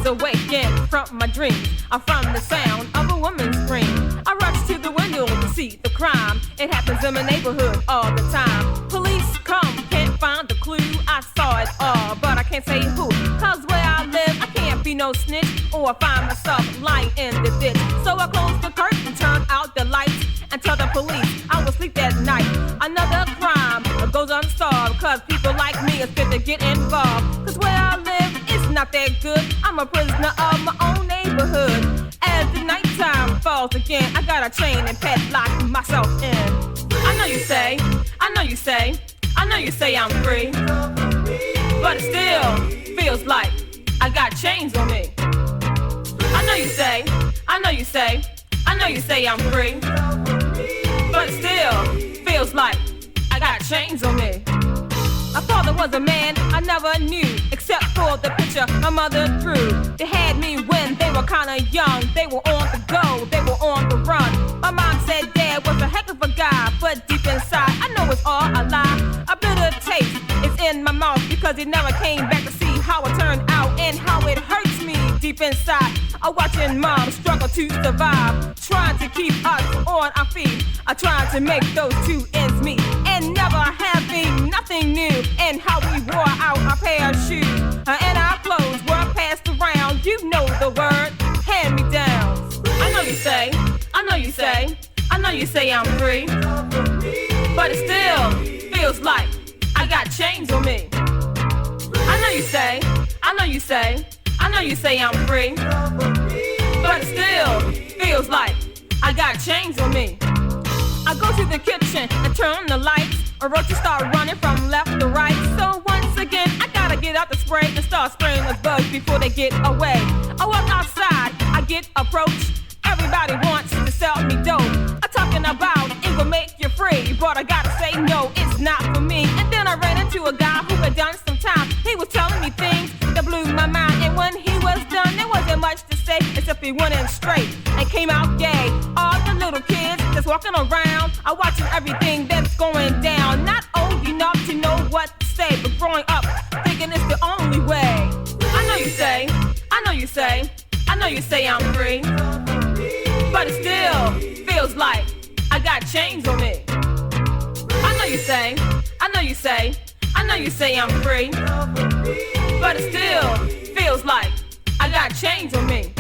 was awakened from my dreams. I'm from the sound of a woman's scream. I rush to the window to see the crime. It happens in my neighborhood all the time. Police come, can't find the clue. I saw it all, but I can't say who. Cause where I live, I can't be no snitch, or I find myself lying in the ditch. So I close the curtain, turn out the lights, and tell the police I will sleep that night. Another crime goes unsolved, cause people like me are scared to get involved. Cause where I live, it's not that good. I'm a prisoner of my own neighborhood. As the nighttime falls again, I got a chain and padlock myself in. I know you say, I know you say, I know you say I'm free, but it still feels like I got chains on me. I know you say, I know you say, I know you say I'm free, but it still feels like I got chains on me. My father was a man I never knew, except for the picture my mother drew. They had me when they were kinda young. They were on the go, they were on the run. My mom said Dad was a heck of a guy, but deep inside I know it's all a lie. A bitter taste is in my mouth because he never came back to see how it turned out and how it hurts me deep inside. I'm watching Mom struggle to survive, trying to keep us on our feet. I'm trying to make those two ends meet, and never having nothing new. And how we wore out our pair of shoes, and our clothes were passed around. You know the word, hand-me-downs. I know you say, I know you say, I know you say I'm free, but it still feels like I got chains on me. I know you say, I know you say, I know you say I'm free, but it still feels like I got chains on me. I go to the kitchen and turn on the lights. A roaches start running from left to right. So once again, I gotta get out the spray and start spraying the bugs before they get away. I walk outside, I get approached. Everybody wants to sell me dope. I'm talking about it will make you free, but I gotta say no, it's not for me. And then I ran into a guy who had done some time. He was telling me things that blew my mind, and when he was done, there wasn't much to say except he went in straight and came out gay. All the little kids that's walking around are watching everything that's going down. Not old enough to know what to say, but growing up thinking it's the only way. I know you say, I know you say, I know you say I'm free, but it still feels like I got chains on me. I know you say, I know you say, I know you say I'm free, but it still feels like I got chains on me.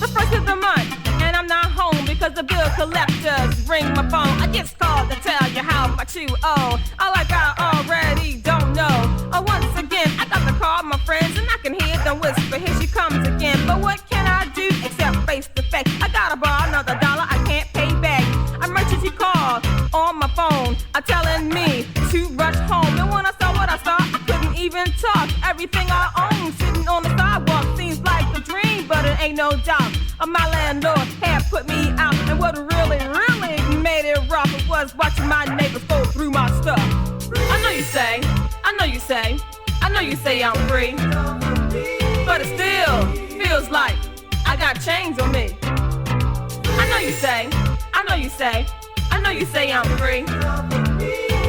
The first of the month, and I'm not home because the bill collectors ring my phone. I just called to tell you how much you owe. Like I already don't know. Once again, I got to call my friends and I can hear them whisper, here she comes again. But what can I do except face the fact I gotta borrow another dollar I can't pay back. Emergency call on my phone are telling me to rush home. And when I saw what I saw, I couldn't even talk. Everything I own sitting on the sidewalk seems like a dream, but it ain't no doubt. My landlord had put me out, and what really made it rough was watching my neighbors go through my stuff. I know you say, I know you say, I know you say I'm free, but it still feels like I got chains on me. I know you say, I know you say, I know you say I'm free,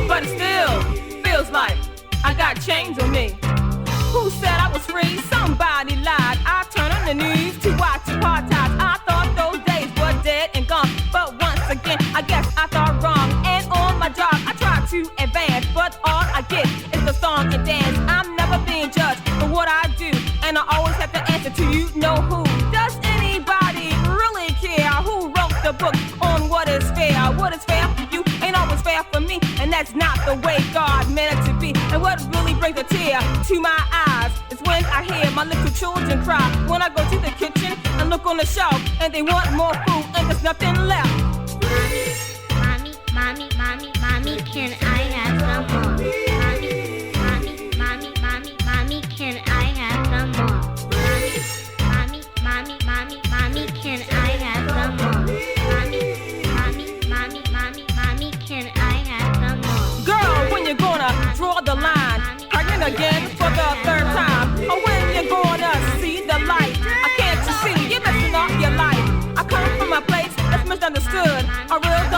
but it still feels like I got chains on me. Who said I was free? Somebody lied. I turned on the news to watch apartheid. I thought those days were dead and gone, but once again, I guess I thought wrong. And on my job, I try to advance, but all I get is the song and dance. I'm never being judged for what I do, and I always have to answer to you know who. Does anybody really care who wrote the book on what is fair? What is fair for you ain't always fair for me, and that's not the way God meant it to be. And what really brings a tear to my eyes is when I hear my little children cry. When I go to the kitchen and look on the shelf, and they want more food and there's nothing left. Mommy, can I have some more? Mommy, can I have some more? Mommy, can I have some more? Mommy, can I have some more? Girl, when you gonna draw the line? Pregnant again for the third time? Or when you gonna see the light? I can't you see you're messing up your life? I come from a place that's misunderstood. A real